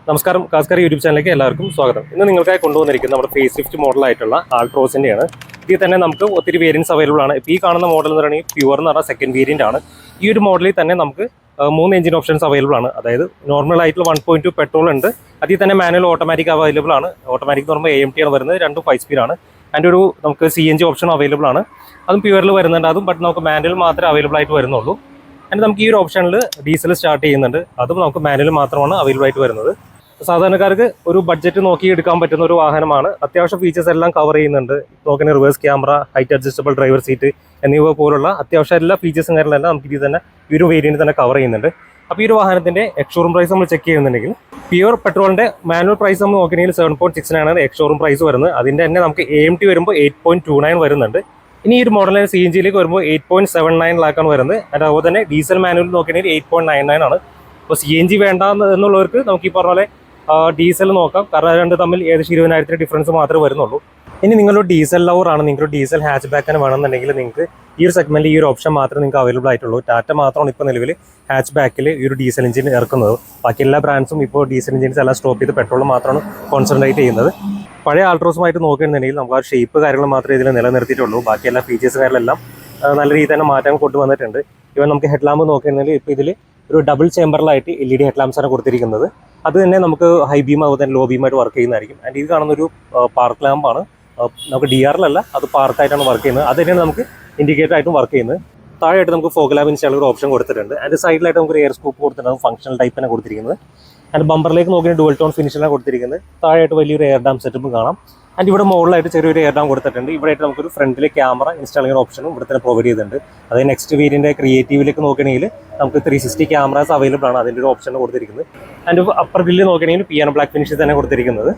നമസ്കാരം, കാസ്കർ യൂട്യൂബ് ചാനലിലേക്ക് എല്ലാവർക്കും സ്വാഗതം. ഇന്ന് നിങ്ങൾക്കായി കൊണ്ടുവന്നിരിക്കുന്ന നമ്മുടെ ഫേസ് ലിഫ്റ്റ് മോഡലായിട്ടുള്ള ആൾട്രോസിൻ്റെയാണ്. ഇതിൽ തന്നെ നമുക്ക് ഒത്തിരി വേരിയൻസ് അവൈലബിൾ ആണ്. ഇപ്പോൾ ഈ കാണുന്ന മോഡൽ എന്ന് പറയുന്നത് പ്യുവർ എന്ന് പറഞ്ഞാൽ സെക്കൻഡ് വേരിയൻ്റ് ആണ്. ഈ ഒരു മോഡലിൽ തന്നെ നമുക്ക് 3 എഞ്ചിൻ ഓപ്ഷൻസ് അവൈലബിൾ ആണ്. അതായത് നോർമൽ ആയിട്ടുള്ള 1.2 പെട്രോൾ ഉണ്ട്, അതിൽ തന്നെ മാനുവൽ ഓട്ടോമാറ്റിക് അവൈലബിൾ ആണ്. ഓട്ടോമാറ്റിക് എന്ന് പറയുമ്പോൾ AMT ആണ് വരുന്നത്, 2 5 സ്പീഡ് ആണ്. അതിൻ്റെ ഒരു നമുക്ക് CNG ഓപ്ഷൻ അവൈലബിൾ ആണ്, അതും പ്യുവറിൽ വരുന്നുണ്ട്. അതും ബട്ട് നമുക്ക് മാനുവൽ മാത്രമേ അവൈലബിൾ ആയിട്ട് വരുന്നുള്ളൂ. ആൻഡ് നമുക്ക് ഈ ഒരു ഓപ്ഷനിൽ ഡീസൽ സ്റ്റാർട്ട് ചെയ്യുന്നുണ്ട്, അതും നമുക്ക് മാനുവൽ മാത്രമാണ് അവൈലബിൾ ആയിട്ട് വരുന്നത്. സാധാരണക്കാർക്ക് ഒരു ബഡ്ജറ്റ് നോക്കി എടുക്കാൻ പറ്റുന്ന ഒരു വാഹനമാണ്. അത്യാവശ്യം ഫീച്ചേഴ്സ് എല്ലാം കവർ ചെയ്യുന്നുണ്ട്. നോക്കുന്ന reverse camera, height adjustable driver seat എന്നിവ പോലുള്ള അത്യാവശ്യം എല്ലാ ഫീച്ചേഴ്സും കാര്യങ്ങളെല്ലാം നമുക്ക് ഇതിൽ തന്നെ ഈ ഒരു വേരിയൻറ്റ് തന്നെ കവർ ചെയ്യുന്നുണ്ട്. അപ്പോൾ ഈ ഒരു വാഹനത്തിൻ്റെ എക്സ്ഷോറൂം പ്രൈസ് നമ്മൾ ചെക്ക് ചെയ്യുന്നുണ്ടെങ്കിൽ പ്യുവർ പെട്രോളിൻ്റെ മാനുവൽ പ്രൈസ് നമ്മൾ നോക്കുകയാണെങ്കിൽ 7.69 ആണ് എക്സ്ഷോറൂം പ്രൈസ് വരുന്നത്. അതിൻ്റെ തന്നെ നമുക്ക് AMT വരുമ്പോൾ 8.29 വരുന്നുണ്ട്. ഇനി ഈ ഒരു മോഡലിന് CNGയിലേക്ക് വരുമ്പോൾ 8.79 ലാക്കാണ് വരുന്നത്. അതുപോലെ തന്നെ ഡീസൽ മാനുവൽ നോക്കുകയാണെങ്കിൽ 8.99 ആണ്. അപ്പോൾ CNG വേണ്ട എന്നുള്ളവർക്ക് നമുക്ക് ഈ പറഞ്ഞ പോലെ ഡീസൽ നോക്കാം, കാരണം രണ്ട് തമ്മിൽ ഏകദേശം 20,000 ഡിഫറൻസ് മാത്രമേ വരുന്നുള്ളൂ. ഇനി നിങ്ങളൊരു ഡീസൽ ലവർ ആണ്, നിങ്ങൾക്ക് ഡീസൽ ഹാച്ച് ബാക്കിന് വേണമെന്നുണ്ടെങ്കിൽ നിങ്ങൾക്ക് ഈ ഒരു സെഗ്മെൻറ്റിൽ ഈ ഒരു ഓപ്ഷൻ മാത്രമേ നിങ്ങൾക്ക് അവൈലബിൾ ആയിട്ടുള്ളൂ. ടാറ്റ മാത്രമാണ് ഇപ്പോൾ നിലവിൽ ഹാച്ച് ബാക്കിൽ ഈ ഒരു ഡീസൽ എഞ്ചിൻ ഇറക്കുന്നത്. ബാക്കി എല്ലാ ബ്രാൻഡ്സും ഇപ്പോൾ ഡീസൽ എഞ്ചിൻസ് എല്ലാം സ്റ്റോപ്പ് ചെയ്ത് പെട്രോൾ മാത്രമാണ് കോൺസെൻട്രേറ്റ് ചെയ്യുന്നത്. പഴയ ആൾട്രോസുമായിട്ട് നോക്കുകയാണെന്നുണ്ടെങ്കിൽ നമുക്ക് ആ ഷേപ്പ് കാര്യങ്ങൾ മാത്രമേ ഇതിൽ നിലനിർത്തിയിട്ടുള്ളൂ. ബാക്കി എല്ലാ ഫീച്ചേഴ്സ് കാര്യങ്ങളെല്ലാം നല്ല രീതിയിൽ തന്നെ മാറ്റം കൊണ്ടുവന്നിട്ടുണ്ട്. ഇവൻ നമുക്ക് ഹെഡ് ലാമ്പ് നോക്കുകയാണെന്നുണ്ടെങ്കിൽ ഇപ്പോൾ ഇതിൽ ഒരു ഡബിൾ ചേമ്പറിലായിട്ട് LED ഹെഡ് ലാംപ്സാണ് കൊടുത്തിരിക്കുന്നത്. അത് തന്നെ നമുക്ക് ഹൈ ബീം അതുപോലെ തന്നെ ലോ ബീമായിട്ട് വർക്ക് ചെയ്യുന്നതായിരിക്കും. ആൻഡ് ഇത് കാണുന്നൊരു പാർക്ക് ലാമ്പാണ്, നമുക്ക് DRL അത് പാർക്കായിട്ടാണ് വർക്ക് ചെയ്യുന്നത്. അത് തന്നെയാണ് നമുക്ക് ഇൻഡിക്കേറ്റർ ആയിട്ടും വർക്ക് ചെയ്യുന്നത്. താഴെയായിട്ട് നമുക്ക് ഫോഗ് ലാബ് ഇൻസ്റ്റാൾ ഒരു ഓപ്ഷൻ കൊടുത്തിട്ടുണ്ട്. അതിൻ്റെ സൈഡിലായിട്ട് നമുക്ക് എയർ സ്കൂപ്പ് കൊടുത്തിട്ടുണ്ട്, ഫംഗ്ഷണൽ ടൈപ്പ് തന്നെ കൊടുത്തിരിക്കുന്നത്. ആൻഡ് ബമ്പറിലേക്ക് നോക്കിയാൽ ഡുവൽ ടോൺ ഫിനിഷിലാണ് കൊടുത്തിരിക്കുന്നത്. താഴെയായിട്ട് വലിയൊരു എയർ ഡാം സെറ്റപ്പ് കാണാം. ആൻഡ് ഇവിടെ മുകളിലായിട്ട് ചെറിയൊരു എയർ ഡാം കൊടുത്തിട്ടുണ്ട്. ഇവിടെയായിട്ട് നമുക്കൊരു ഫ്രണ്ടിലെ ക്യാമറ ഇൻസ്റ്റാൾ ചെയ്യുന്ന ഓപ്ഷനും ഇവിടെ തന്നെ പ്രൊവൈഡ് ചെയ്തിട്ടുണ്ട്. അതായത് നെക്സ്റ്റ് വേരിയൻ്റെ ക്രിയേറ്റീവിലേക്ക് നോക്കുകയാണെങ്കിൽ നമുക്ക് 360 ക്യാമറാസ് അവൈലബിൾ ആണ്, അതിൻ്റെ ഒരു ഓപ്ഷൻ കൊടുത്തിരിക്കുന്നത്. ആൻഡ് അപ്പർ ഗ്രില്ല് നോക്കുകയാണെങ്കിൽ പിയാനോ ബ്ലാക്ക് ഫിനിഷിൽ തന്നെ കൊടുത്തിരിക്കുന്നത്.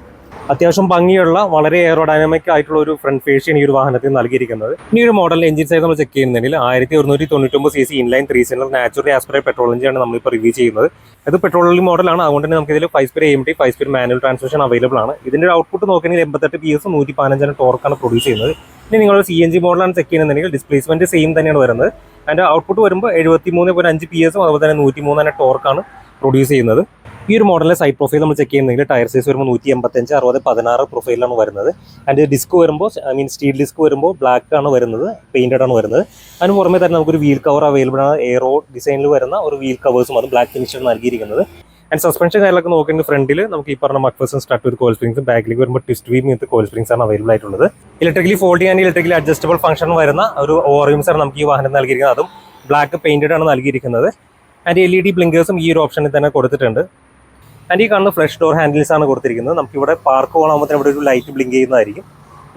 അത്യാവശ്യം ഭംഗിയുള്ള വളരെ എയറോഡൈനാമിക് ആയിട്ടുള്ള ഒരു ഫ്രണ്ട് ഫേഷ്യൻ ഈ ഒരു വാഹനത്തിൽ നൽകിയിരിക്കുന്നത്. ഇനി ഒരു മോഡൽ എഞ്ചിൻ സൈസ് നമ്മൾ ചെക്ക് ചെയ്യുന്നതിൽ 1199 cc inline 3 cylinder natural aspirate petrol എഞ്ചിനാണ് നമ്മളിപ്പോൾ റിവ്യൂ ചെയ്യുന്നത്. ഇത് പെട്രോൾ മോഡലാണ്, അതുകൊണ്ട് തന്നെ നമുക്ക് ഇതിൽ 5 speed AMT 5 speed manual transmission available ആണ്. ഇതിൻ്റെ ഔട്ട്പുട്ട് നോക്കുകയാണെങ്കിൽ 88 PS 115 ടോർക്കാണ് പ്രൊഡ്യൂസ് ചെയ്യുന്നത്. ഇനി നിങ്ങൾ CNG മോഡലാണ് ചെക്ക് ചെയ്യുന്നുണ്ടെങ്കിൽ ഡിസ്പ്ലേസ്മെന്റ് സെയിം തന്നെയാണ് വരുന്നത്. അതിൻ്റെ ഔട്ട്പുട്ട് വരുമ്പോൾ 73.5 PS അതുപോലെ തന്നെ 103 ടോർക്കാണ് പ്രൊഡ്യൂസ് ചെയ്യുന്നത്. ഈ ഒരു മോഡലിലെ സൈഡ് പ്രൊഫൈൽ നമ്മൾ ചെക്ക് ചെയ്യുന്നെങ്കിൽ ടയർ സൈസ് വരുമ്പോൾ 185 60 16 പ്രൊഫൈലാണ് വരുന്നത്. അതിൻ്റെ ഡിസ്ക് വരുമ്പോൾ സ്റ്റീൽ ഡിസ്ക് വരുമ്പോൾ ബ്ലാക്ക് ആണ് വരുന്നത്, പെയിൻറ്റഡ് ആണ് വരുന്നത്. അതിന് പുറമെ തന്നെ നമുക്കൊരു വീൽ കവർ അവൈലബിൾ ആണ്, എയറോ ഡിസൈനിൽ വരുന്ന ഒരു വീൽ കവേഴ്സും അത് ബ്ലാക്ക് ഫിനിഷാണ് നൽകിയിരിക്കുന്നത്. ആൻഡ് സസ്പെൻഷൻ കാര്യങ്ങളൊക്കെ നോക്കുകയാണെങ്കിൽ ഫ്രണ്ടിൽ നമുക്ക് ഈ പറഞ്ഞ മക്ഫേഴ്സൺ സ്റ്റാർട്ട് വിത്ത് കോയിൽ സ്പ്രിങ്സും, ബാക്കിലേക്ക് വരുമ്പോൾ ട്വിസ്റ്റ് വീൽ വിത്ത് കോയിൽ സ്പ്രിങ്സ് ആണ് അവൈലബിൾ ആയിട്ടുള്ളത്. Electrically folding and electrically adjustable function വരുന്ന ഒരു ഓറിയംസ് ആണ് നമുക്ക് ഈ വാഹനം നൽകിയിരിക്കുന്നത്. അതും ബ്ലാക്ക് പെയിൻറ്റഡ് ആണ് നൽകിയിരിക്കുന്നത്. ആൻഡ് LED ബ്ലിങ്കേഴ്സും ഈ ഒരു ഓപ്ഷനിൽ തന്നെ കൊടുത്തിട്ടുണ്ട്. ആൻഡ് ഈ കാണുന്ന ഫ്ലഷ് ഡോർ ഹാൻഡിൽസ് ആണ് കൊടുത്തിരിക്കുന്നത്. നമുക്കിവിടെ പാർക്ക് ഓണാകുമ്പോൾ ഇവിടെ ഒരു ലൈറ്റ് ബ്ലിങ്ക് ചെയ്യുന്നതായിരിക്കും.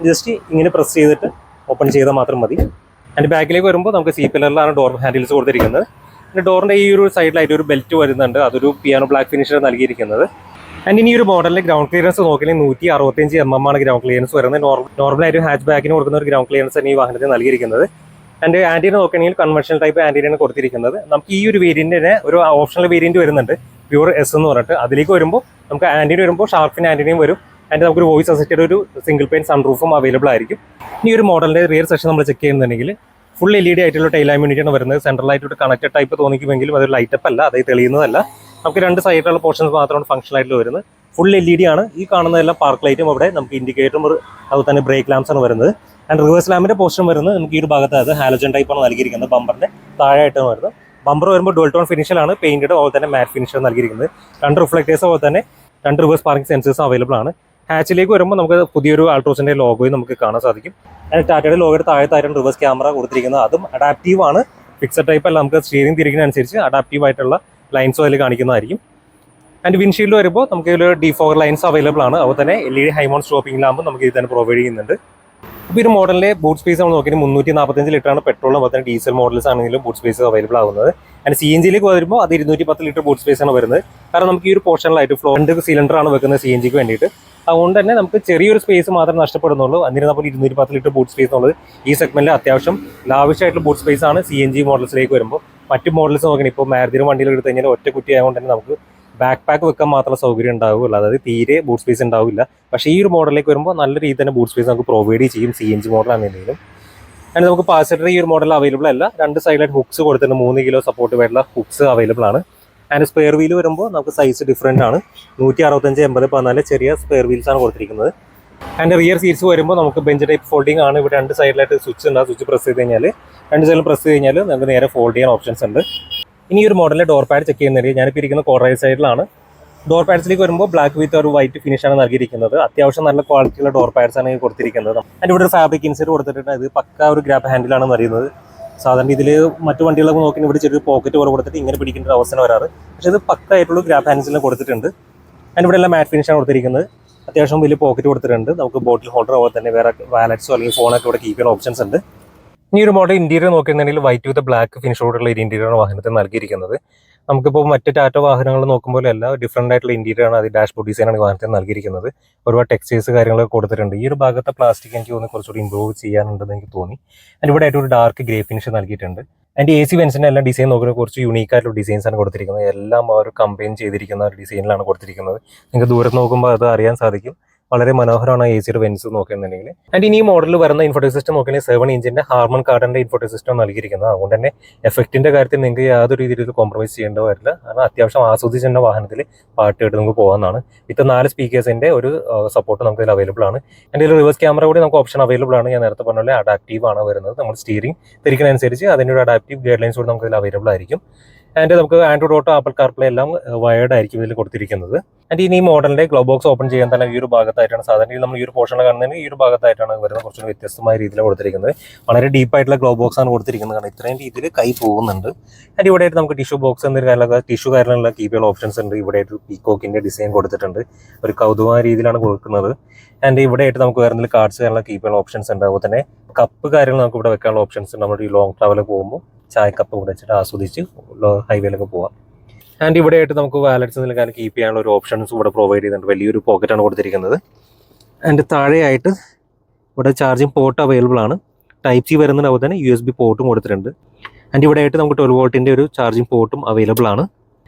ജസ്റ്റ് ഇങ്ങനെ പ്രസ് ചെയ്തിട്ട് ഓപ്പൺ ചെയ്താൽ മാത്രം മതി. ആൻഡ് ബാക്കിലേക്ക് വരുമ്പോൾ നമുക്ക് C പില്ലറിലാണ് ഡോർ ഹാൻഡിൽസ് കൊടുത്തിരിക്കുന്നത്. പിന്നെ ഡോറിൻ്റെ ഈ ഒരു സൈഡിലായിട്ട് ഒരു ബെൽറ്റ് വരുന്നുണ്ട്, അതൊരു പിയാനോ ബ്ലാക്ക് ഫിനിഷാണ് നൽകിയിരിക്കുന്നത്. ആൻഡ് ഇനി ഒരു മോഡലിൽ ഗ്രൗണ്ട് ക്ലിയറൻസ് നോക്കിയാൽ 165 mm ആണ് ഗ്രൗണ്ട് ക്ലിയറൻസ് വരുന്നത്. നോർമലായിട്ട് ഹാച്ച് ബാക്കിന് കൊടുക്കുന്ന ഒരു ഗ്രൗണ്ട് ക്ലിയറൻസ് തന്നെ ഈ വാഹനത്തിൽ നൽകിയിരിക്കുന്നത്. ആൻഡ് ആൻറ്റീന നോക്കുകയാണെങ്കിൽ കൺവെൻഷണൽ ടൈപ്പ് ആൻറ്റീനയാണ് കൊടുത്തിരിക്കുന്നത്. നമുക്ക് ഈ ഒരു വേരിയൻറ്റിന് ഒരു ഓപ്ഷണൽ വേരിയൻറ്റ് വരുന്നുണ്ട്, പ്യൂർ S എന്ന് പറഞ്ഞിട്ട്. അതിലേക്ക് വരുമ്പോൾ നമുക്ക് ആൻറ്റീന വരുമ്പോൾ ഷാർപ്പിന് ആൻറ്റീനയും വരും. ആൻഡ് നമുക്കൊരു വോയിസ് അസിസ്റ്റഡ് ഒരു സിംഗിൾ പെയിൻ സൺറൂഫും അവൈലബിൾ ആയിരിക്കും. ഇനി ഒരു മോഡലിൻ്റെ റിയർ സെക്ഷൻ നമ്മൾ ചെക്ക് ചെയ്യുന്നുണ്ടെങ്കിൽ ഫുൾ LED ആയിട്ടുള്ള ടൈൽ യൂണിറ്റാണ് വരുന്നത്. സെൻട്രലായിട്ട് കണക്റ്റഡ് ടൈപ്പ് തോന്നിക്കുമെങ്കിലും അതൊരു ലൈറ്റപ്പ് അല്ല, അത് തെളിയുന്നതല്ല. നമുക്ക് 2 സൈഡിലുള്ള പോർഷൻസ് മാത്രമാണ് ഫംഗ്ഷൻ ആയിട്ട് വരുന്നത്. ഫുൾ LED ആണ്. ഈ കാണുന്നതെല്ലാം പാർക്ക് ലൈറ്റും അവിടെ നമുക്ക് ഇൻഡിക്കേറ്ററും അതുപോലെ തന്നെ ബ്രേക്ക് ലാംപ്സ് ആണ് വരുന്നത്. ആൻഡ് റിവേഴ്സ് ലാമ്പിൻ്റെ പോർഷൻ വരുന്നത് നമുക്ക് ഈ ഒരു ഭാഗത്ത് അത് ഹാലോജൻ ടൈപ്പാണ് നൽകിയിരിക്കുന്നത്. ബമ്പറിൻ്റെ താഴെയായിട്ടാണ് വരുന്നത്. ബമ്പർ വരുമ്പോൾ ഡുവൽ ടോൺ ഫിനിഷിലാണ്, പെയിൻറ്റഡ് അതുപോലെ തന്നെ മാറ്റ് ഫിനിഷാണ് നൽകിയിരിക്കുന്നത്. 2 റിഫ്ലക്ടേഴ്സ് അതുപോലെ തന്നെ 2 റിവേഴ്സ് പാർക്കിംഗ് സെൻസേഴ്സ് അവൈലബിൾ ആണ്. ഹാച്ചിലേക്ക് വരുമ്പോൾ നമുക്ക് പുതിയൊരു ആൾട്രോസിൻ്റെ ലോഗോയും നമുക്ക് കാണാൻ സാധിക്കും. ആൻഡ് ടാറ്റയുടെ ലോഗോയുടെ താഴത്തായിട്ടാണ് റിവേഴ്സ് ക്യാമറ കൊടുത്തിരിക്കുന്നത്. അതും അഡാപ്റ്റീവ് ആണ്, ഫിക്സഡ് ടൈപ്പ് അല്ല. നമുക്ക് സ്റ്റിയറിംഗ് തിരിക്കുന്നതനുസരിച്ച് അഡാപ്റ്റീവ് ആയിട്ടുള്ള ലൈൻസും അതിൽ കാണിക്കുന്നതായിരിക്കും. ആൻഡ് വിൻഷീൽഡ് വരുമ്പോൾ നമുക്ക് ഒരു D4 ലൈൻസ് അവൈലബിൾ ആണ്. അതുപോലെ തന്നെ LED ഹൈമൗണ്ട് സ്റ്റോപ്പിംഗ് ലാമ്പ് നമുക്ക് ഇത് തന്നെ പ്രൊവൈഡ് ചെയ്യുന്നുണ്ട്. ഇപ്പോൾ ഒരു മോഡലിലെ ബൂട്ട് സ്പേസ് നമ്മൾ നോക്കിയാൽ 345 ലിറ്ററാണ് പെട്രോൾ, അതുപോലെ തന്നെ ഡീസൽ മോഡൽസ് ആണെങ്കിലും ബൂട്ട് സ്പേസ് അവൈലബിൾ ആകുന്നത്. ആൻഡ് CNGയിലേക്ക് വരുമ്പോൾ അത് 210 ലിറ്റർ ബൂട്ട് സ്പേസ് ആണ് വരുന്നത്. കാരണം നമുക്ക് ഈ ഒരു പോർഷനിലായിട്ട് ഫ്ലോറിൻ്റെ സിലിണ്ടറാണ് വെക്കുന്നത് CNGക്ക് വേണ്ടിയിട്ട്. അതുകൊണ്ട് തന്നെ നമുക്ക് ചെറിയൊരു സ്പേസ് മാത്രമേ നഷ്ടപ്പെടുന്നുള്ളൂ. അതിന് നമ്മൾ 210 ലിറ്റർ ബൂട്ട് സ്പേസ് എന്നുള്ളത് ഈ സെഗ്മെൻറ്റിൽ അത്യാവശ്യം ലാവിഷായിട്ടുള്ള ബൂട്ട് സ്പേസ് ആണ് CNG മോഡൽസിലേക്ക് വരുമ്പോൾ. മറ്റ് മോഡൽസ് നോക്കണം, ഇപ്പോൾ മാരുതിയുടെ വണ്ടിയിൽ എടുത്തു കഴിഞ്ഞാൽ ഒറ്റ കുറ്റി ആയതുകൊണ്ട് തന്നെ നമുക്ക് ബാക്ക് പാക്ക് വെക്കാൻ മാത്രം സൗകര്യം ഉണ്ടാവില്ല, അതായത് തീരെ ബൂട്ട് സ്പേസ് ഉണ്ടാവില്ല. പക്ഷേ ഈ ഒരു മോഡലിലേക്ക് വരുമ്പോൾ നല്ല രീതിയിൽ തന്നെ ബൂട്ട് സ്പേസ് നമുക്ക് പ്രൊവൈഡ് ചെയ്യും CNG മോഡലാണെങ്കിലും. ആൻഡ് നമുക്ക് പാസഞ്ചർ ഈ ഒരു മോഡൽ അവൈലബിൾ അല്ല. 2 സൈഡിലായിട്ട് ഹുക്സ് കൊടുത്തിട്ടുണ്ട്, 3 കിലോ സപ്പോർട്ട് ആയിട്ടുള്ള ഹുക്സ് അവൈലബിൾ ആണ്. ആൻഡ് സ്പെയർ വീൽ വരുമ്പോൾ നമുക്ക് സൈസ് ഡിഫറെൻ്റ് ആണ്. 165/80/14 ചെറിയ സ്പെയർ വീൽസ് ആണ് കൊടുത്തിരിക്കുന്നത്. ആൻഡ് റിയർ സീറ്റ്സ് വരുമ്പോൾ നമുക്ക് ബെഞ്ച് ടൈപ്പ് ഫോൾഡിംഗ് ആണ്. ഇവിടെ 2 സൈഡിലായിട്ട് സ്വിച്ച് ഉണ്ട്. ആ സ്വിച്ച് പ്രസ് ചെയ്ത് കഴിഞ്ഞാൽ 2 സൈഡിലും പ്രസ് ചെയ്ത് കഴിഞ്ഞാൽ നമുക്ക് നേരെ ഫോൾഡ് ചെയ്യാൻ ഓപ്ഷൻസ് ഉണ്ട്. ഇനി ഒരു മോഡലിലെ ഡോർ പാഡ് ചെക്ക് ചെയ്യുന്നത് ഞാനിപ്പോൾ ഇരിക്കുന്ന കോർണർ സൈഡിലാണ്. ഡോർ പാഡ്സിലേക്ക് വരുമ്പോൾ ബ്ലാക്ക് വിത്ത് ഒരു വൈറ്റ് ഫിനിഷാണ് നൽകിയിരിക്കുന്നത്. അത്യാവശ്യം നല്ല ക്വാളിറ്റിയുള്ള ഡോർ പാഡ്സ് ആണ് കൊടുത്തിരിക്കുന്നത്. ആൻഡ് ഇവിടെ ഒരു ഫാബ്രിക് ഇൻസൈഡ് കൊടുത്തിട്ടുണ്ട്. ഇത് പക്ക ഒരു ഗ്രാബ് ഹാൻഡിലാണ് പറയുന്നത്. സാധാരണ ഇതിൽ മറ്റു വണ്ടികളൊക്കെ നോക്കി ഇവിടെ ചെറിയൊരു പോക്കറ്റ് പോലെ കൊടുത്തിട്ട് ഇങ്ങനെ പിടിക്കേണ്ട ഒരു അവസ്ഥ വരാറ്. പക്ഷേ ഇത് പക്ക ആയിട്ടുള്ള ഗ്രാബ് ഹാൻഡ്സിലും കൊടുത്തിട്ടുണ്ട്. ആൻഡ് ഇവിടെ എല്ലാം മാറ്റ് ഫിനിഷാണ് കൊടുത്തിരിക്കുന്നത്. അത്യാവശ്യം വലിയ പോക്കറ്റ് കൊടുത്തിട്ടുണ്ട്. നമുക്ക് ബോട്ടിൽ ഹോൾഡർ അതുപോലെ തന്നെ വേറെ വാലറ്റ്സോ അല്ലെങ്കിൽ ഫോണൊക്കെ ഇവിടെ കീപ്പ് ചെയ്യുന്ന ഓപ്ഷൻസ് ഉണ്ട്. ഇനി ഒരു മോഡൽ ഇന്റീരിയർ നോക്കുകയാണെങ്കിൽ വൈറ്റ് വിത്ത് ബ്ലാക്ക് ഫിനിഷോടുള്ള ഒരു ഇന്റീരിയറാണ് വാഹനത്തിൽ നൽകിയിരിക്കുന്നത്. നമുക്കിപ്പോൾ മറ്റ് ടാറ്റ വാഹനങ്ങൾ നോക്കുമ്പോൾ എല്ലാം ഡിഫറൻ്റ് ആയിട്ടുള്ള ഇന്റീരിയറാണ്. അത് ഡാഷ്ബോർഡ് ഡിസൈനാണ് വാഹനത്തിൽ നൽകിയിരിക്കുന്നത്. ഒരുപാട് ടെക്സ്റ്റൈൽസ് കാര്യങ്ങളൊക്കെ കൊടുത്തിട്ടുണ്ട്. ഈ ഒരു ഭാഗത്തെ പ്ലാസ്റ്റിക് എനിക്ക് തോന്നി കുറച്ചുകൂടി ഇമ്പ്രൂവ് ചെയ്യാനുണ്ടെന്ന് എനിക്ക് തോന്നി. ആൻഡ് ഇവിടെ ആയിട്ട് ഒരു ഡാർക്ക് ഗ്രേ ഫിനിഷ് നൽകിയിട്ടുണ്ട്. ആൻഡ് AC വെൻസിൻ്റെ എല്ലാം ഡിസൈൻ നോക്കുന്നത് കുറച്ച് യൂണീക്ക് ആയിട്ടുള്ള ഡിസൈൻസ് ആണ് കൊടുത്തിരിക്കുന്നത്. എല്ലാം ആ ഒരു കമ്പൈൻ ചെയ്തിരിക്കുന്ന ഒരു ഡിസൈനിലാണ് കൊടുത്തിരിക്കുന്നത്. നിങ്ങൾക്ക് ദൂരത്ത് നോക്കുമ്പോൾ അത് അറിയാൻ സാധിക്കും. വളരെ മനോഹരമാണ് AC വെൻസ് നോക്കുകയാണെന്നുണ്ടെങ്കിൽ. ആൻഡ് ഇനി ഈ മോഡലിൽ വരുന്ന ഇൻഫോർട്ടൈൻ സിസ്റ്റം നോക്കുകയാണെങ്കിൽ 7 ഇഞ്ചിന്റെ ഹാർമൺ കാർഡന്റെ ഇൻഫോർട്ടൈൻ സിസ്റ്റം നൽകിയിരിക്കുന്നത്. അതുകൊണ്ട് തന്നെ എഫക്റ്റിന്റെ കാര്യത്തിൽ നിങ്ങൾക്ക് യാതൊരു രീതിയിൽ കോംപ്രമൈസ് ചെയ്യേണ്ട വരില്ല. കാരണം അത്യാവശ്യം ആസ്വദിച്ചെന്ന വാഹനത്തിൽ പാട്ട് കേട്ട് നമുക്ക് പോകാവുന്നതാണ്. വിത്ത് 4 സ്പീക്കേഴ്സിന്റെ ഒരു സപ്പോർട്ട് നമുക്ക് ഇതിൽ അവൈലബിൾ ആണ്. ആൻഡ് ഇതിൽ റിവേഴ്സ് ക്യാമറ കൂടി നമുക്ക് ഓപ്ഷൻ അവൈലബിൾ ആണ്. ഞാൻ നേരത്തെ പറഞ്ഞ പോലെ അഡാപ്റ്റീവ് ആണ് വരുന്നത്. നമ്മൾ സ്റ്റീറിംഗ് തിരിക്കുന്നതനുസരിച്ച് അതിൻ്റെ ഒരു അഡാപ്റ്റീവ് ഗൈഡ് ലൈൻസ് കൂടി നമുക്ക് ഇതിൽ അവൈലബിൾ ആയിരിക്കും. ആൻഡ് നമുക്ക് ആൻഡ്രോയിഡ് ഓട്ടോ, ആപ്പിൾ കാർപ്ലേ എല്ലാം വയേർഡ് ആയിരിക്കും ഇതിൽ കൊടുത്തിരിക്കുന്നത്. ആൻഡ് ഇനി ഈ മോഡലിന്റെ ഗ്ലോ ബോക്സ് ഓപ്പൺ ചെയ്യാൻ തന്നെ ഈ ഒരു ഭാഗത്തായിട്ടാണ്. സാധാരണ നമ്മൾ ഈ ഒരു പോർഷനിൽ കാണുന്നതിന് ഈ ഒരു ഭാഗത്തായിട്ടാണ് വരുന്നത്. കുറച്ചുകൂടി വ്യത്യസ്തമായ രീതിയിൽ കൊടുത്തിരിക്കുന്നത്. വളരെ ഡീപ്പായിട്ടുള്ള ഗ്ലോ ബോക്സ് ആണ് കൊടുത്തിരിക്കുന്നത്. കാരണം ഇത്രയും രീതിയിൽ കൈ പോകുന്നുണ്ട്. ആൻഡ് ഇവിടെ ആയിട്ട് നമുക്ക് ടിഷ്യൂ ബോക്സ് എന്നൊരു കാര്യങ്ങളൊക്കെ ടിഷ്യൂ കാര്യങ്ങളുള്ള കീപ്പ് ചെയ്യാൻ ഓപ്ഷൻസ് ഉണ്ട്. ഇവിടെ ആയിട്ട് പീക്കോക്കിന്റെ ഡിസൈൻ കൊടുത്തിട്ടുണ്ട്. ഒരു കൗതുകമായ രീതിയിലാണ് കൊടുക്കുന്നത്. ആൻഡ് ഇവിടെ ആയിട്ട് നമുക്ക് വേറെ എന്തെങ്കിലും കാർഡ്സ് കാര്യങ്ങളൊക്കെ കീപ്പ് ചെയ്യാൻ ഓപ്ഷൻസ് ഉണ്ട്. അതുപോലെ തന്നെ കപ്പ് കാര്യങ്ങൾ നമുക്ക് ഇവിടെ വെക്കാനുള്ള ഓപ്ഷൻസ് ഉണ്ട്. നമ്മുടെ ഈ ലോങ് ട്രാവൽ പോകുമ്പോൾ ചായക്കപ്പ് ഇവിടെ വെച്ചിട്ട് ആസ്വദിച്ച് ഹൈവേയിലൊക്കെ പോവാം. ആൻഡ് ഇവിടെ ആയിട്ട് നമുക്ക് വാലറ്റ്സ് എന്തെങ്കിലും കീപ്പ് ചെയ്യാനുള്ള ഒരു ഓപ്ഷൻസ് ഇവിടെ പ്രൊവൈഡ് ചെയ്യുന്നുണ്ട്. വലിയൊരു പോക്കറ്റാണ് കൊടുത്തിരിക്കുന്നത്. ആൻഡ് താഴെയായിട്ട് ഇവിടെ ചാർജിങ് പോർട്ട് അവൈലബിൾ ആണ്. ടൈപ്പ് സി വരുന്നുണ്ട്. അതുപോലെ തന്നെ USB പോർട്ടും കൊടുത്തിട്ടുണ്ട്. ആൻഡ് ഇവിടെ ആയിട്ട് നമുക്ക് 12 വോൾട്ടിൻ്റെ ഒരു ചാർജിങ് പോർട്ടും അവൈലബിൾ ആണ്.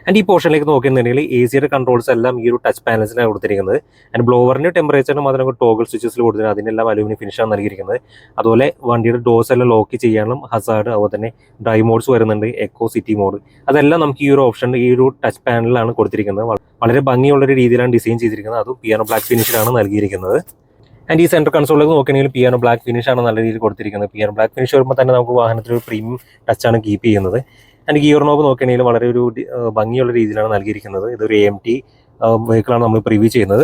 ആൻഡ് ഈ പോർഷനിലേക്ക് നോക്കുകയാണെന്നുണ്ടെങ്കിൽ AC കൺട്രോൾസ് എല്ലാം ഈ ഒരു ടച്ച് പാനൽസിലാണ് കൊടുത്തിരിക്കുന്നത്. ആൻഡ് ബ്ലോവറിൻ്റെ ടെമ്പറേച്ചറിന് മാത്രം ടോഗിൾ സ്വിച്ചസിൽ കൊടുത്തിട്ടുണ്ട്. അതിനെല്ലാം അലൂമിനിയം ഫിനിഷാണ് നൽകിയിരിക്കുന്നത്. അതുപോലെ വണ്ടിയുടെ ഡോർസ് എല്ലാം ലോക്ക് ചെയ്യാനും ഹസാർഡ്, അതുപോലെ തന്നെ ഡ്രൈവ് മോഡ്സ് വരുന്നുണ്ട്, എക്കോ, സിറ്റി മോഡ്. അതെല്ലാം നമുക്ക് ഈ ഒരു ഓപ്ഷൻ ഈ ഒരു ടച്ച് പാനലിലാണ് കൊടുത്തിരിക്കുന്നത്. വളരെ ഭംഗിയുള്ളൊരു രീതിയിലാണ് ഡിസൈൻ ചെയ്തിരിക്കുന്നത്. അതും പിയാനോ ബ്ലാക്ക് ഫിനിഷിലാണ് നൽകിയിരിക്കുന്നത്. ആൻഡ് ഈ സെൻട്രൽ കൺസോളിലേക്ക് നോക്കുകയാണെങ്കിൽ പിയാനോ ബ്ലാക്ക് ഫിനിഷാണ് നല്ല രീതിയിൽ കൊടുത്തിരിക്കുന്നത്. പിയാനോ ബ്ലാക്ക് ഫിനിഷ് വരുമ്പോൾ തന്നെ നമുക്ക് വാഹനത്തിൽ ഒരു പ്രീമിയം ടച്ചാണ് കീപ്പ് ചെയ്യുന്നത്. ആൻഡ് ഗിയർ നോബ് നോക്കുകയാണെങ്കിൽ വളരെ ഒരു ഭംഗിയുള്ള രീതിയിലാണ് നൽകിയിരിക്കുന്നത്. ഇതൊരു AMT വെഹിക്കിളാണ് നമ്മൾ പ്രിവ്യൂ ചെയ്യുന്നത്.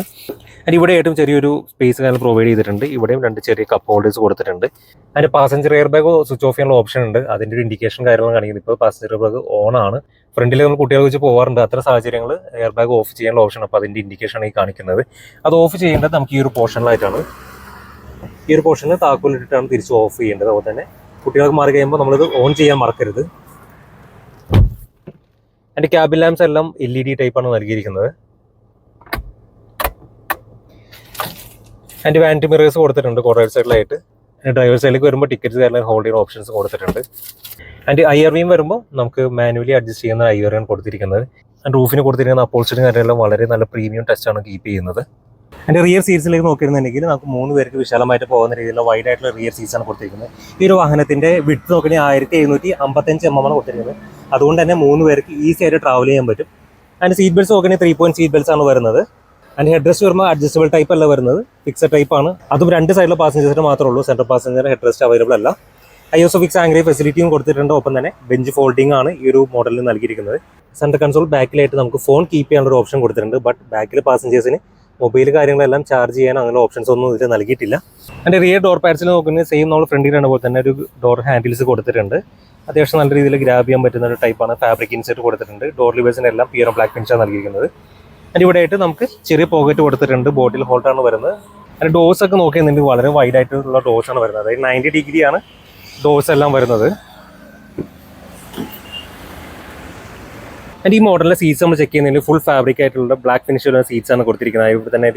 ആൻഡ് ഇവിടെ ഏറ്റവും ചെറിയൊരു സ്പേസ് കാര്യം പ്രൊവൈഡ് ചെയ്തിട്ടുണ്ട്. ഇവിടെയും 2 ചെറിയ കപ്പ് ഹോൾഡേഴ്സ് കൊടുത്തിട്ടുണ്ട്. അതിൻ്റെ passenger air bag switch off ചെയ്യാനുള്ള ഓപ്ഷൻ ഉണ്ട്. അതിൻ്റെ ഒരു ഇൻഡിക്കേഷൻ കാര്യങ്ങൾ കാണിക്കുന്നത്. ഇപ്പോൾ പാസഞ്ചർ എയർ ബാഗ് ഓൺ ആണ്. ഫ്രണ്ടിൽ നമ്മൾ കുട്ടികളെ വെച്ച് പോകാറുണ്ട്. അത്ര സാഹചര്യങ്ങൾ എയർ ബാഗ് ഓഫ് ചെയ്യാനുള്ള ഓപ്ഷൻ. അപ്പോൾ അതിൻ്റെ ഇൻഡിക്കേഷൻ ഈ കാണിക്കുന്നത്. അത് ഓഫ് ചെയ്യേണ്ടത് നമുക്ക് ഈ ഒരു പോർഷനിലായിട്ടാണ്. ഈ ഒരു പോർഷനിൽ താക്കോലിട്ടിട്ടാണ് തിരിച്ച് ഓഫ് ചെയ്യേണ്ടത്. അതുപോലെ തന്നെ കുട്ടികൾക്ക് മാറി കഴിയുമ്പോൾ നമ്മളിത് ഓൺ ചെയ്യാൻ മറക്കരുത്. അതിൻ്റെ ക്യാബിൻ ലാംപ്സ് എല്ലാം LED ടൈപ്പാണ് നൽകിയിരിക്കുന്നത്. അതിൻ്റെ വാനിറ്റി മിറേഴ്സ് കൊടുത്തിട്ടുണ്ട് കോർണർ സൈഡിലായിട്ട്. ഡ്രൈവർ സൈഡിലേക്ക് വരുമ്പോൾ ടിക്കറ്റ്സ് കാരണം ഹോൾഡ് ചെയ്യുന്ന ഓപ്ഷൻസ് കൊടുത്തിട്ടുണ്ട്. അതിൻ്റെ IRVയും വരുമ്പോൾ നമുക്ക് മാനുവലി അഡ്ജസ്റ്റ് ചെയ്യുന്ന IRV കൊടുത്തിരിക്കുന്നത്. ആൻഡ് റൂഫിന് കൊടുത്തിരിക്കുന്ന അപ്പോൾസ്റ്ററിയും കാര്യമെല്ലാം വളരെ നല്ല പ്രീമിയം ടച്ചാണ് കീപ്പ് ചെയ്യുന്നത്. അതിൻ്റെ റിയർ സീറ്റ്സിലേക്ക് നോക്കിയിരുന്നുണ്ടെങ്കിൽ നമുക്ക് 3 പേർക്ക് വിശാലമായിട്ട് പോകുന്ന രീതിയിലുള്ള വൈഡ് ആയിട്ടുള്ള റിയർ സീറ്റ്സ് ആണ് കൊടുത്തിരിക്കുന്നത്. ഈ ഒരു വാഹനത്തിൻ്റെ വിഡ്ത്ത് നോക്കുകയാണെങ്കിൽ 1755 mm ആണ് കൊടുത്തിരിക്കുന്നത്. അതുകൊണ്ട് തന്നെ 3 പേർക്ക് ഈസി ആയിട്ട് ട്രാവൽ ചെയ്യാൻ പറ്റും. അതിൻ്റെ സീറ്റ് ബെൽറ്റ്സ് നോക്കുകയാണെങ്കിൽ 3 പോയിന്റ് സീറ്റ് ബെൽറ്റ്സ് ആണ് വരുന്നത്. അതിൻ്റെ ഹെഡ് റെസ്റ്റ് വരുമ്പോൾ അഡ്ജസ്റ്റബിൾ ടൈപ്പ് അല്ല വരുന്നത്, ഫിക്സഡ് ടൈപ്പ് ആണ്. അതും 2 സൈഡിലെ പാസഞ്ചേഴ്സിന് മാത്രമേ ഉള്ളൂ. Central passenger head rest available അല്ല. ISOFIX ആംഗ്രി ഫെസിലിറ്റിയും കൊടുത്തിട്ടുണ്ട്. ഒപ്പം തന്നെ ബെഞ്ച് ഫോൾഡിംഗ് ആണ് ഈ ഒരു മോഡലിൽ നൽകിയിരിക്കുന്നത്. സെൻട്രൽ കൺസോൾ ബാക്കിലായിട്ട് നമുക്ക് ഫോൺ കീപ്പ് ചെയ്യാനുള്ള ഒരു ഓപ്ഷൻ കൊടുത്തിട്ടുണ്ട്. ബട്ട് ബാക്കിൽ പാസഞ്ചേഴ്സിന് മൊബൈൽ കാര്യങ്ങളെല്ലാം ചാർജ് ചെയ്യാൻ അങ്ങനെ ഓപ്ഷൻസ് ഒന്നും ഇതിൽ നൽകിയിട്ടില്ല. അതിൻ്റെ റിയർ ഡോർ പാഡ്സിൽ നോക്കുന്നത് സെയിം നമ്മൾ ഫ്രണ്ടിലാണ് പോലെ തന്നെ ഒരു ഡോർ ഹാൻഡിൽസ് കൊടുത്തിട്ടുണ്ട്. അത്യാവശ്യം നല്ല രീതിയിൽ ഗ്രാബ് ചെയ്യാൻ പറ്റുന്ന ഒരു ടൈപ്പാണ്. ഫാബ്രിക് ഇൻസെറ്റ് കൊടുത്തിട്ടുണ്ട്. ഡോർ ലിവേഴ്സിനെല്ലാം പിയാനോ ബ്ലാക്ക് ഫിനിഷാണ് നൽകിയിരിക്കുന്നത്. അതിൻ്റെ ഇവിടെ ആയിട്ട് നമുക്ക് ചെറിയ പോക്കറ്റ് കൊടുത്തിട്ടുണ്ട്. ബോട്ടിൽ ഹോൾഡറാണ് വരുന്നത്. അതിൻ്റെ ഡോർസ് ഒക്കെ നോക്കിയെന്നുണ്ടെങ്കിൽ വളരെ വൈഡ് ആയിട്ടുള്ള ഡോർസാണ് വരുന്നത്. അതായത് 90 ഡിഗ്രിയാണ് ഡോർസ് എല്ലാം വരുന്നത്. ആൻഡ് ഈ മോഡലിലെ സീറ്റ്സ് നമ്മൾ ചെക്ക് ചെയ്യുന്നതിൽ ഫുൾ ഫാബ്രിക് ആയിട്ടുള്ള ബ്ലാക്ക് ഫിനിഷിലുള്ള സീറ്റ്സ് ആണ് കൊടുത്തിരിക്കുന്നത്. ഇവിടെ തന്നെ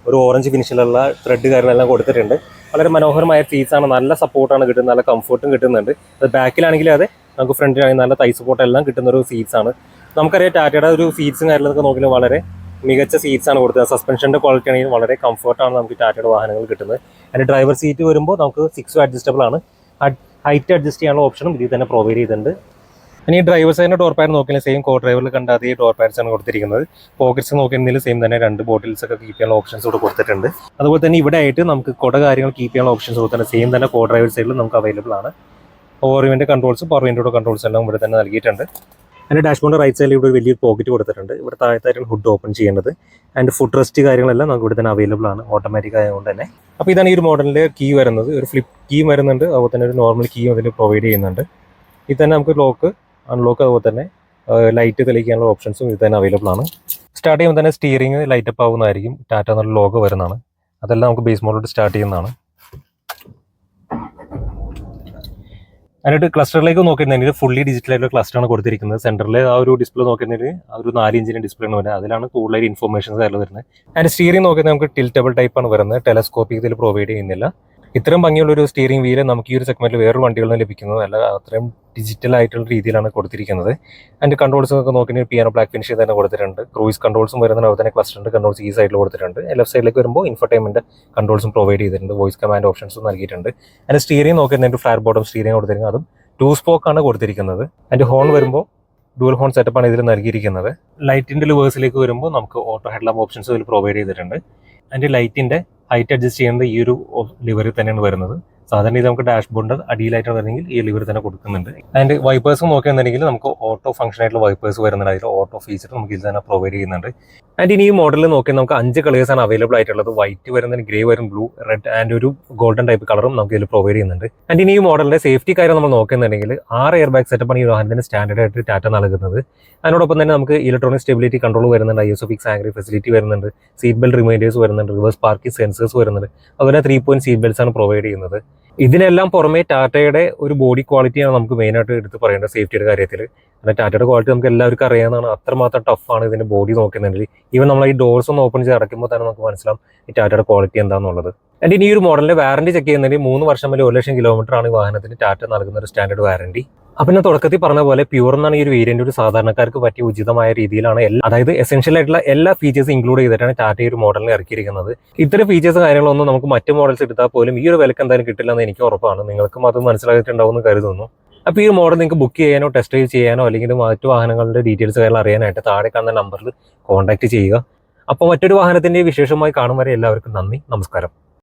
ഒരു ഓറഞ്ച് ഫിനിഷിലുള്ള ത്രെഡ് കാര്യങ്ങളെല്ലാം കൊടുത്തിട്ടുണ്ട്. വളരെ മനോഹരമായ സീറ്റ്സ് ആണ്. നല്ല സപ്പോർട്ടാണ് കിട്ടുന്നത്. നല്ല കംഫർട്ടും കിട്ടുന്നുണ്ട്. അത് ബാക്കിലാണെങ്കിലും അതെ, നമുക്ക് ഫ്രണ്ടിലാണെങ്കിൽ നല്ല തൈ സപ്പോർട്ട് എല്ലാം കിട്ടുന്ന ഒരു സീറ്റ്സ് ആണ്. നമുക്കറിയാം ടാറ്റയുടെ ഒരു സീറ്റ്സും കാര്യങ്ങളൊക്കെ നോക്കിയാൽ വളരെ മികച്ച സീറ്റ്സ് ആണ് കൊടുത്തത്. സസ്പെൻഷൻ്റെ ക്വാളിറ്റി ആണെങ്കിൽ വളരെ കംഫർട്ടാണ് നമുക്ക് ടാറ്റയുടെ വാഹനങ്ങൾ കിട്ടുന്നത്. അതിൻ്റെ ഡ്രൈവർ സീറ്റ് വരുമ്പോൾ നമുക്ക് 6 അഡ്ജസ്റ്റബിൾ ആണ്. ഹൈറ്റ് അഡ്ജസ്റ്റ് ചെയ്യാനുള്ള ഓപ്ഷനും ഇതിൽ തന്നെ പ്രൊവൈഡ് ചെയ്തിട്ടുണ്ട്. ഇനി ഡ്രൈവർ സൈഡിൻ്റെ ഡോർ പാഡ് നോക്കിയാൽ സെയിം കോ ഡ്രൈവറിൽ കണ്ട അതേ ഡോർ പാഡ്സ് ആണ് കൊടുത്തിരിക്കുന്നത്. പോക്കറ്റ്സ് നോക്കിയാൽ സെയിം തന്നെ 2 ബോട്ടിൽസ് ഒക്കെ കീപ്പ് ചെയ്യാനുള്ള ഓപ്ഷൻസ് കൂടെ കൊടുത്തിട്ടുണ്ട്. അതുപോലെ തന്നെ ഇവിടെ ആയിട്ട് നമുക്ക് കുട കാര്യങ്ങൾ കീപ്പ് ചെയ്യാനുള്ള ഓപ്ഷൻസ് കൊടുത്തിട്ടുണ്ട്. സെയിം തന്നെ കോ ഡ്രൈവർ സൈഡിൽ നമുക്ക് അവൈലബിൾ ആണ്. പവർ വിൻഡോ കൺട്രോൾസും പവർ വിൻഡോയുടെ കൺട്രോൾസ് എല്ലാം ഇവിടെ തന്നെ നൽകിയിട്ടുണ്ട്. അതിൻ്റെ ഡാഷ്ബോർഡിൻ്റെ റൈറ്റ് സൈഡിൽ ഇവിടെ വലിയൊരു പോക്കറ്റ് കൊടുത്തിട്ടുണ്ട്. ഇവിടെ താഴത്തായിട്ടാണ് ഹുഡ് ഓപ്പൺ ചെയ്യുന്നത്. ആൻഡ് ഫുഡ് റെസ്റ്റ് കാര്യങ്ങളെല്ലാം നമുക്ക് ഇവിടെ തന്നെ അവൈലബിൾ ആണ്, ഓട്ടോമാറ്റിക് ആയതുകൊണ്ട് തന്നെ. അപ്പോൾ ഇതാണ് ഈ ഒരു മോഡലിൻ്റെ കീ വരുന്നത്. ഒരു ഫ്ലിപ്പ് കീ വരുന്നുണ്ട്, അതുപോലെ തന്നെ ഒരു നോർമൽ കീ അതിൽ പ്രൊവൈഡ് ചെയ്യുന്നുണ്ട്. ഇത് തന്നെ നമുക്ക് ലോക്ക്, അൺലോക്ക്, അതുപോലെ തന്നെ ലൈറ്റ് തെളിയിക്കാനുള്ള ഓപ്ഷൻസും ഇത് തന്നെ അവൈലബിൾ ആണ്. സ്റ്റാർട്ട് ചെയ്യുമ്പോൾ തന്നെ സ്റ്റിയറിംഗ് ലൈറ്റ് അപ്പ് ആവുന്നതായിരിക്കും. ടാറ്റ എന്നുള്ള ലോഗോ വരുന്നതാണ്. അതെല്ലാം നമുക്ക് ബേസ് മോഡലോട്ട് സ്റ്റാർട്ട് ചെയ്യുന്നതാണ്. അതിനായിട്ട് ക്ലസ്റ്ററിലേക്ക് നോക്കിയിട്ടുണ്ടെങ്കിൽ ഫുള്ളി ഡിജിറ്റൽ ആയിട്ടുള്ള ക്ലസ്റ്ററാണ് കൊടുത്തിരിക്കുന്നത്. സെൻറ്ററിൽ ആ ഒരു ഡിസ്പ്ലേ നോക്കിയിട്ടുണ്ടെങ്കിൽ ആ ഒരു 4 ഇഞ്ചിൻ്റെ ഡിസ്പ്ലേ ആണ് വരുന്നത്. അതിലാണ് കൂടുതലായിട്ട് ഇൻഫോർമേഷൻസ് ആയിട്ട് വരുന്നത്. അതിൻ്റെ സ്റ്റിയറിംഗ് നോക്കിയാൽ നമുക്ക് ടിൽറ്റബിൾ ടൈപ്പാണ് വരുന്നത്. ടെലസ്കോപ്പിക് ഇതിൽ പ്രൊവൈഡ് ചെയ്യുന്നില്ല. ഇത്രയും ഭംഗിയുള്ള ഒരു സ്റ്റിയറിംഗ് വീല് നമുക്ക് ഈ ഒരു സെഗ്മെന്റിൽ വേറൊരു വണ്ടികളിൽ നിന്ന് ലഭിക്കുന്നത് അല്ല. അത്രയും ഡിജിറ്റൽ ആയിട്ടുള്ള രീതിയിലാണ് കൊടുത്തിരിക്കുന്നത്. അതിൻ്റെ കൺട്രോൾസ് ഒക്കെ നോക്കി പിയാനോ ബ്ലാക്ക് ഫിനിഷ് തന്നെ കൊടുത്തിട്ടുണ്ട്. ക്രൂയിസ് കൺട്രോൾസും വരുന്നുണ്ട്, അതുപോലെ തന്നെ ക്ലസ്റ്ററിൻ്റെ കൺട്രോൾസ് ഈ സൈഡിൽ കൊടുത്തിട്ടുണ്ട്. ലെഫ്റ്റ് സൈഡിലേക്ക് വരുമ്പോൾ ഇൻഫർടൈൻമെന്റ് കൺട്രോൾസും പ്രൊവൈഡ് ചെയ്തിട്ടുണ്ട്. വോയിസ് കമാൻഡ് ഓപ്ഷൻസും നൽകിയിട്ടുണ്ട്. അതിൻ്റെ സ്റ്റിയറിംഗ് നോക്കിയിട്ടുണ്ടെങ്കിൽ ഫ്ലാറ്റ് ബോട്ടം സ്റ്റിയറിംഗ് കൊടുത്തിരിക്കുന്നത്. അതും 2 സ്പോക്കാണ് കൊടുത്തിരിക്കുന്നത്. അതിൻ്റെ ഹോൺ വരുമ്പോൾ ഡുവൽ ഹോൺ സെറ്റപ്പാണ് ഇതിൽ നൽകിയിരിക്കുന്നത്. ലൈറ്റിൻ്റെ ലിവേഴ്സിലേക്ക് വരുമ്പോൾ നമുക്ക് ഓട്ടോ ഹെഡ് ലാമ്പ് ഓപ്ഷൻസ് ഇതിൽ പ്രൊവൈഡ് ചെയ്തിട്ടുണ്ട്. അതിൻ്റെ ലൈറ്റിൻ്റെ ഹൈറ്റ് അഡ്ജസ്റ്റ് ചെയ്യുന്നത് ഈ ഒരു ലിവറിൽ തന്നെയാണ് വരുന്നത്. സാധാരണ ഇത് നമുക്ക് ഡാഷ്ബോർഡിൻ്റെ അടിയിലായിട്ട് വരുന്നെങ്കിൽ ഈ ലിവർ തന്നെ കൊടുക്കുന്നുണ്ട്. അതിൻ്റെ വൈപ്പേഴ്സ് നോക്കുകയാണെന്നുണ്ടെങ്കിൽ നമുക്ക് ഓട്ടോ ഫംഗ്ഷൻ ആയിട്ടുള്ള വൈപ്പേഴ്സ് വരുന്നുണ്ട്. അതിൽ ഓട്ടോ ഫീച്ചർ നമുക്ക് ഇതിൽ തന്നെ പ്രൊവൈഡ് ചെയ്യുന്നുണ്ട്. ആൻഡ് ഇനി ഈ മോഡലിൽ നോക്കിയാൽ നമുക്ക് 5 കളേഴ്സാണ് അവൈലബിൾ ആയിട്ടുള്ളത്. വൈറ്റ് വരുന്നതിന്, ഗ്രേ വരും, ബ്ലൂ, റെഡ് ആൻഡ് ഒരു ഗോൾഡൻ ടൈപ്പ് കളറും നമുക്ക് ഇതിൽ പ്രൊവൈഡ് ചെയ്യുന്നുണ്ട്. ആൻഡ് ഇനി ഈ മോഡലിൻ്റെ സേഫ്റ്റി കാര്യം നമ്മൾ നോക്കുകയാണെന്നുണ്ടെങ്കിൽ 6 എയർ ബാഗ് സെറ്റപ്പാണ് ഈ വാഹനത്തിന് സ്റ്റാൻഡേർഡ് ആയിട്ട് ടാറ്റ നൽകുന്നത്. അതിനോടൊപ്പം തന്നെ നമുക്ക് ഇലക്ട്രോണിക് സ്റ്റെബിലിറ്റി കൺട്രോൾ വരുന്നുണ്ട്, ISO ഫിക്സ് ആംഗ്രി ഫെസിലിറ്റി വരുന്നുണ്ട്, സീറ്റ് ബെൽറ്റ് റിമൈൻഡേഴ്സ് വരുന്നുണ്ട്, റിവേഴ്സ് പാർക്കിംഗ് സെൻസേഴ്സ് വരുന്നുണ്ട്, അതുപോലെ 3 പോയിന്റ് സീറ്റ് ബെൽറ്റ്സ് ആണ് പ്രൊവൈഡ് ചെയ്യുന്നത്. ഇതിനെല്ലാം പുറമെ ടാറ്റയുടെ ഒരു ബോഡി ക്വാളിറ്റിയാണ് നമുക്ക് മെയിനായിട്ട് എടുത്ത് പറയേണ്ടത് സേഫ്റ്റിയുടെ കാര്യത്തിൽ. കാരണം ടാറ്റയുടെ ക്വാളിറ്റി നമുക്ക് എല്ലാവർക്കും അറിയാവുന്നതാണ്. അത്രമാത്രം ടഫാണ് ഇതിൻ്റെ ബോഡി നോക്കുന്നുണ്ടെങ്കിൽ. ഈവൻ നമ്മൾ ഈ ഡോർസ് ഒന്ന് ഓപ്പൺ ചെയ്ത് അടയ്ക്കുമ്പോൾ തന്നെ നമുക്ക് മനസ്സിലാവും ഈ ടാറ്റയുടെ ക്വാളിറ്റി എന്താണെന്നുള്ളത്. ആൻഡ് ഇനി ഈ ഒരു മോഡലിൻ്റെ വാറണ്ടി ചെക്ക് ചെയ്യുന്നതിന് 3 വർഷം വരെ 1,00,000 കിലോമീറ്റർ ആണ് ഈ വാഹനത്തിന് ടാറ്റ നൽകുന്ന ഒരു സ്റ്റാൻഡേർഡ് വാറണ്ടി. അപ്പം ഞാൻ തുടക്കത്തിൽ പറഞ്ഞ പോലെ പ്യൂർ എന്നാണ് ഈ ഒരു വേരിയന്റ് ഒരു സാധാരണക്കാർക്ക് പറ്റിയ ഉചിതമായ രീതിയിലാണ് അതായത് എസെൻഷ്യൽ ആയിട്ടുള്ള എല്ലാ ഫീച്ചേഴ്സും ഇൻക്ലൂഡ് ചെയ്തിട്ടാണ് ടാറ്റ ഈ ഒരു മോഡലിനെ ഇറക്കിയിരിക്കുന്നത്. ഇത്തരം ഫീച്ചേഴ്സ് കാര്യങ്ങളൊന്നും നമുക്ക് മറ്റു മോഡൽസ് എടുത്താൽ പോലും ഈ ഒരു വിലക്ക് എന്തായാലും കിട്ടില്ല എന്ന് എനിക്ക് ഉറപ്പാണ്. നിങ്ങൾക്കും അത് മനസ്സിലായിട്ടുണ്ടാവുമെന്ന് കരുതുന്നു. അപ്പോൾ ഈ മോഡൽ നിങ്ങൾക്ക് ബുക്ക് ചെയ്യാനോ ടെസ്റ്റ് ഡ്രൈവ് ചെയ്യാനോ അല്ലെങ്കിൽ മറ്റു വാഹനങ്ങളുടെ ഡീറ്റെയിൽസ് കാര്യങ്ങൾ അറിയാനായിട്ട് താഴെ കാണുന്ന നമ്പറിൽ കോൺടാക്ട് ചെയ്യുക. അപ്പോൾ മറ്റൊരു വാഹനത്തിന്റെ വിശേഷമായി കാണും വരെ എല്ലാവർക്കും നന്ദി, നമസ്കാരം.